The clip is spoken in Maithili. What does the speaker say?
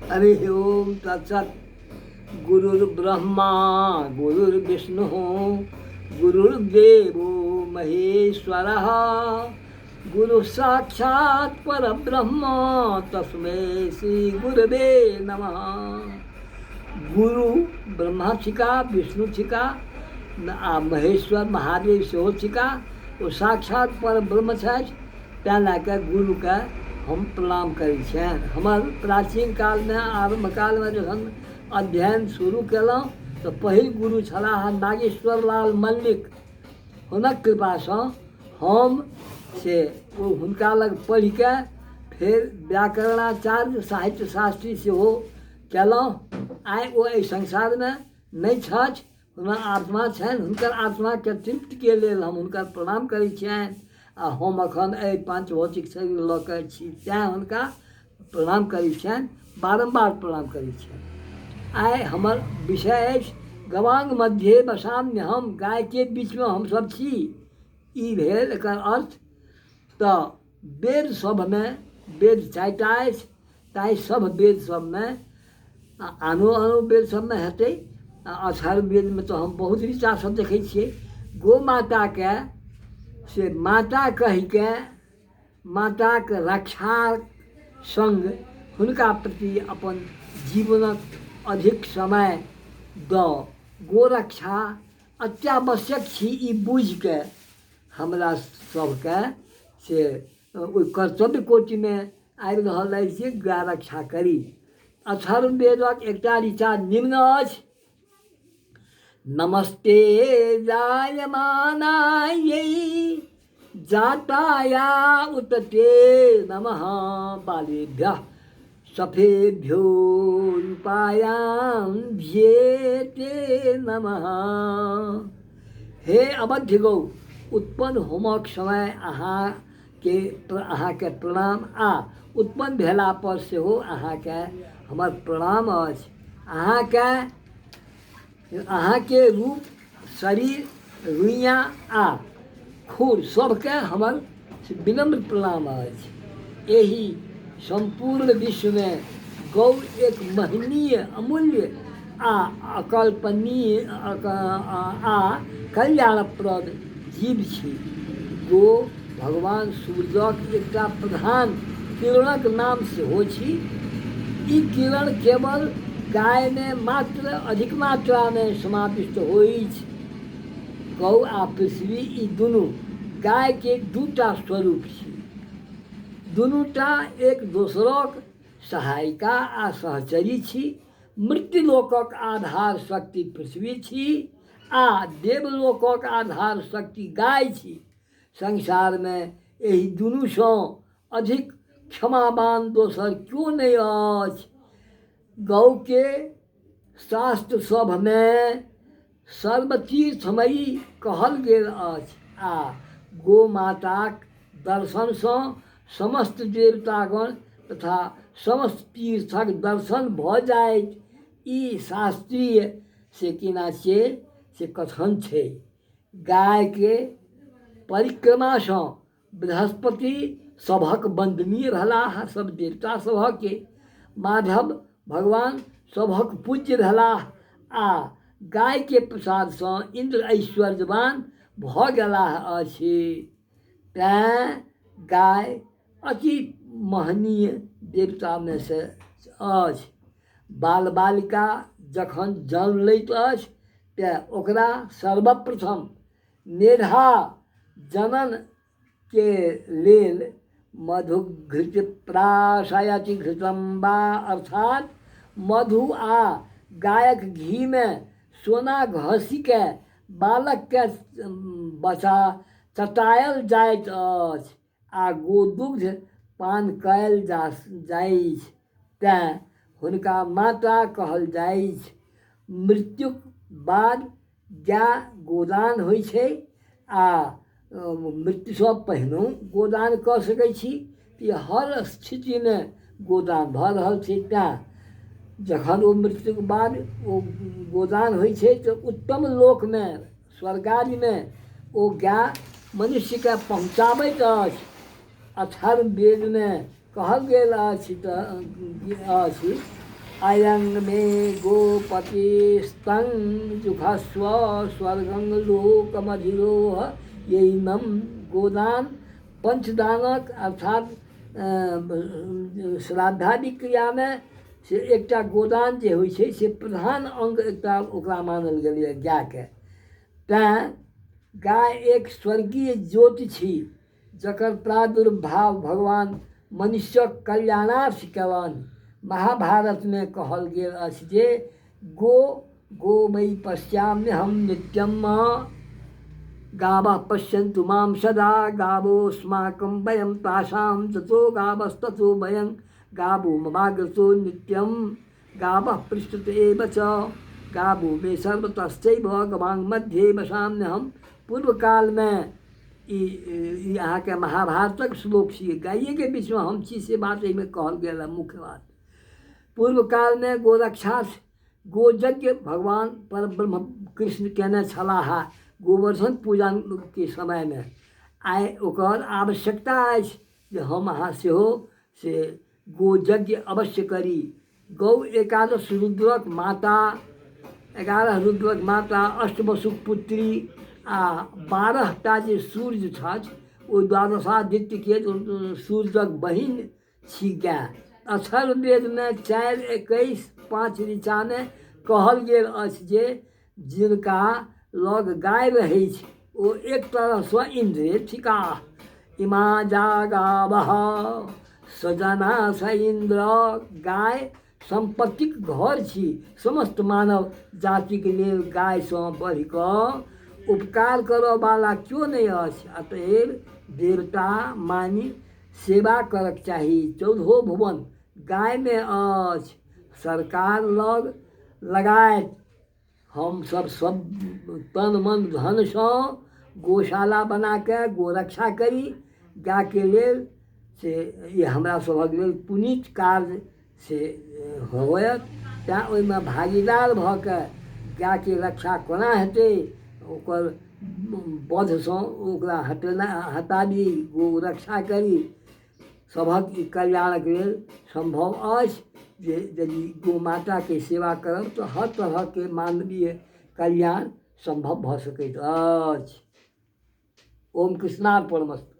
हरि ओम तत्सत। गुरुर्ब्रह्मा गुरुर्विष्णु गुरुर्देवो महेश्वरः गुरु साक्षात् परब्रह्म तस्मै श्री गुरवे नमः। गुरु ब्रह्मा छिका, विष्णु छिका, महेश्वर महादेव सेहो छिका, ओ साक्षात पर ब्रह्म छथि। तैँ लए कऽ गुरुके हम प्रणाम करै छियनि। हमर प्राचीन कालमे, आरम्भ कालमे जखन अध्ययन शुरू केलहुँ तऽ पहिल गुरु छलाह नागेश्वर लाल मल्लिक। हुनक कृपासँ हम से हुनका लग पढ़िके फेर व्याकरणाचार्य साहित्य शास्त्री सेहो केलहुँ। आइ ओ एहि संसारमे नहि छथि, हुनकर आत्मा छनि। हुनकर आत्माके तृप्तिके लेल हम हुनकर प्रणाम करै छियनि। आ हम एखन एहि पाँच भौतिक शरीर लऽ कऽ छी, तैँ हुनका प्रणाम करै छियनि, बारम्बार प्रणाम करै छियनि। आइ हमर विषय अछि गवांग मध्य बसाम्यहम्, गायके बीचमे हमसभ छी। ई भेल एकर अर्थ। तऽ वेद सभमे, वेद चारिटा अछि, ताहि सभ वेद सभमे आनो आनो वेद सभमे हेतै। अथर्ववेदमे तऽ हम बहुत ऋचा सब देखै छियै। गो माताके से माता कहिके माताके रक्षा संग हुनका प्रति अपन जीवनक अधिक समय दऽ गोरक्षा अत्यावश्यक छी, ई बुझिके हमरा सभके से ओहि कर्तव्य कोटिमे आबि रहल अछि जे गौ रक्षा करी। अथर्ववेदक एकटा ऋचा निम्न अछि। नमस्ते जायमानायै जाताया उत ते नमः बालेभ्यः सफेभ्यो रूपायां ते नमः। हे अवध्य गौ, उत्पन्न होमक समय अहाँके प्रणाम, आ उत्पन्न भेला पर सेहो अहाँके हमर प्रणाम अछि। अहाँके रूप, शरीर, रुइयाँ आ खुर सबके हमर विनम्र प्रणाम अछि। एहि संपूर्ण विश्वमे गौ एक महनीय, अमूल्य आ अकल्पनीय आ कल्याणप्रद जीव छी। गो भगवान सूर्यक एकटा प्रधान किरणक नाम सेहो छी। ई किरण केवल गायमे मात्र अधिक मात्रामे समाविष्ट होइत। गौ आ पृथ्वी ई दुनू गायके दूटा स्वरूप छी। दुनूटा एक दोसरक सहायिका आ सहचरी छी। मृत्युलोकक आधार शक्ति पृथ्वी छी आ देवलोकक आधार शक्ति गाय छी। संसारमे एहि दुनूसँ अधिक क्षमावान दोसर केओ नहि अछि। गौके शास्त्र सभमे सर्वतीर्थमयी कहल गेल अछि, आ गोमाताक दर्शनसँ समस्त देवतागण तथा समस्त तीर्थक दर्शन भऽ जाइत। ई शास्त्रीय से किना छै से कथन छै। गायके परिक्रमासँ बृहस्पति सभक वन्दनीय भेलाह, सब देवता सभके। माधव भगवान सभक पूज्य भेलाह, आ गायके प्रसादसँ इंद्र ऐश्वर्यवान भऽ गेलाह अछि। तैँ गाय अति महनीय देवतामे से अछि। बाल बालिका जखन जन्म लैत अछि तऽ ओकरा सर्वप्रथम मेधा जननके लेल मधुघृत प्राशयति घृतं वा, अर्थात मधु आ गायक घीमे सोना घसीके बालकके बचा चटायल जाइत अछि आ गोदुग्ध पान कयल जाइत। तैँ हुनका माता कहल जाइत। मृत्युक बाद गाय गोदान होइ छै, आ मृत्युसँ पहिनहु गोदान कऽ सकै छी। ई हर स्थितिमे गोदान भऽ रहल छै। तैँ जखन ओ मृत्युके बाद ओ गोदान होइ छै तऽ उत्तम लोकमे, स्वर्गादिमे ओ गाय मनुष्यके पहुँचाबैत अछि। अथर्ववेदमे कहल गेल अछि अयं मे गोपतिस्तं जुषस्व स्वर्गं लोकमधिरोह। यैनम गोदान पंचदानक अर्थात श्राद्धादि क्रिया में से एकटा गोदान जे होइ छै से प्रधान अंग एकटा ओकरा मानल गेलै गायके। तैँ गाय एक स्वर्गीय ज्योति छी जकर प्रादुर्भाव भगवान मनुष्यक कल्याणार्थ कयलनि। महाभारत में कहल गेल अछि जे गोमयी पश्याम्यहं नित्यम गावः पश्यन्तु मां सदा। गावोऽस्माकं वयं तासां ततो गावस्ततो वयं गावो ममाग्रतो नित्यं गावः पृष्ठत एव च। गावो मे सर्वतश्चैव गवां मध्ये वसाम्यहम्। पूर्व काल में ई अहाँके महाभारतक श्लोक छियै। गाइएके बीचमे हम छी से बात एहिमे कहल गेल है मुख्य बात। पूर्व काल में गोरक्षा गोयज्ञ भगवान परब्रह्म कृष्ण केने छलाह गोवर्धन पूजन के समय में। आइ ओकर आवश्यकता अछि जे हम अहाँ सेहो से गोयज्ञ अवश्य करी। गौ 11 रुद्रक माता, 11 रुद्रक माता, अष्टवसुक पुत्री आ 12टा जे सूर्य छथि ओ द्वादशादित्यके सूर्यक बहिन छी गाय। अथर्ववेद में 4:21-5 ऋचा में कहल गेल अछि जे जिनका लग गाय रहै छै ओ एक तरहसँ इंद्रे थिकाह। इमा जागावह सजना स इंद्र। गाय संपत्तिक घर छी। समस्त मानव जातिके लेल गायसँ बढ़ि कऽ उपकार करऽ वाला क्यों नहीं अछि। अतएव देवता मानी सेवा करक चाही। 14 भुवन गाय में अछि। सरकार लग लगायत हम सब तन मन धन सँ गौशाला बना के गोरक्षा करी। गाय के लेल से ये हमरा सभक लेल पुनीत कार्य से होयत। तैँ ओहिमे भागीदार भऽ के गाय के रक्षा कोना हेतै, ओकर वधसँ ओकरा हटाबी, गो रक्षा करी। सभक ई कल्याणक लेल संभव अछि जे यदि गो माता के सेवा करब तऽ हर तरह के मानवीय कल्याण संभव भऽ सकैत अछि। ओम कृष्णार्पणमस्तु।